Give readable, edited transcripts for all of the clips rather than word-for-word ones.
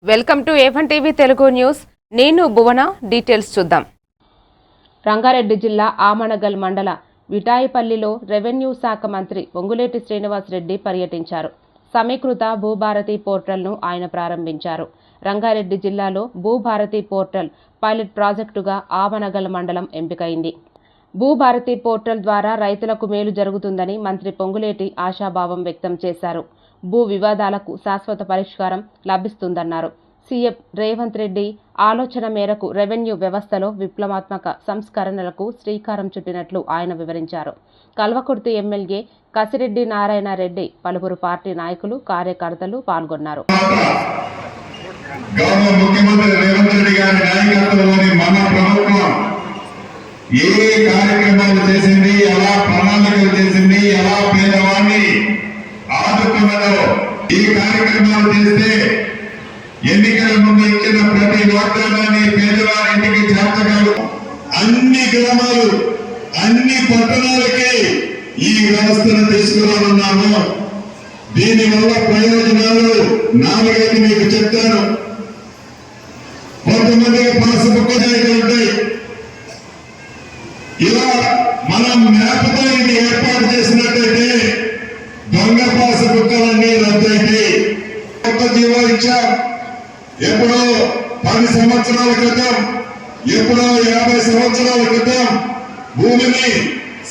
Welcome to A1 TV Telugu news. నేను భువన. Details చూద్దాం. రంగారెడ్డి జిల్లా ఆమనగల్ మండల విటాయిపల్లిలో రెవెన్యూ శాఖ మంత్రి పొంగులేటి శ్రీనివాసరెడ్డి పర్యటించారు. సమీకృత భూభారతి పోర్టల్ను ఆయన ప్రారంభించారు. రంగారెడ్డి జిల్లాలో భూభారతి పోర్టల్ పైలట్ ప్రాజెక్టుగా ఆమనగల్ మండలం ఎంపికైంది. భూభారతి పోర్టల్ ద్వారా రైతులకు మేలు జరుగుతుందని మంత్రి పొంగులేటి ఆశాభావం వ్యక్తం చేశారు. భూ వివాదాలకు శాశ్వత పరిష్కారం లభిస్తుందన్నారు. సీఎం రేవంత్ రెడ్డి ఆలోచన మేరకు రెవెన్యూ వ్యవస్థలో విప్లవాత్మక సంస్కరణలకు శ్రీకారం చుట్టినట్లు ఆయన వివరించారు. కల్వకుర్తి ఎమ్మెల్యే కసిరెడ్డి నారాయణ రెడ్డి, పలువురు పార్టీ నాయకులు, కార్యకర్తలు పాల్గొన్నారు. ఏ కార్యక్రమాలు చేసింది, ఎలా ప్రణాళికలు చేసింది, ఎలా పేదవాడిని ఆదుకున్నదో ఈ కార్యక్రమాలు చేస్తే ఎన్నికల ముందు ఇచ్చిన ప్రతి వాగ్దానాన్ని పేదవారి ఇంటికి చేర్చగలరు. అన్ని గ్రామాలు, అన్ని పట్టణాలకి ఈ వ్యవస్థను తీసుకురానున్నాము. దీనివల్ల ప్రయోజనాలు 4-5 మీకు చెప్తాను. కొంతమందికి పాస్బుక్ ఉంటాయి. ఇలా మనం మ్యాప్తో ఇది ఏర్పాటు చేసినట్టయితే దొంగ పాసు బుక్కలన్నీ రద్దయితే కొత్త జీవో ఇచ్చాం. ఎప్పుడో 10 సంవత్సరాల క్రితం, ఎప్పుడో 50 సంవత్సరాల క్రితం భూమిని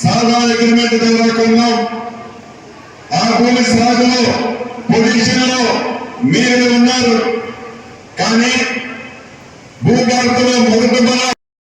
సాదా అగ్రిమెంట్ ద్వారా కొన్నాం. ఆ భూమి సాగులో పొజిషన్ లో మీరు ఉన్నారు. కానీ భూభారతిలో మొదటి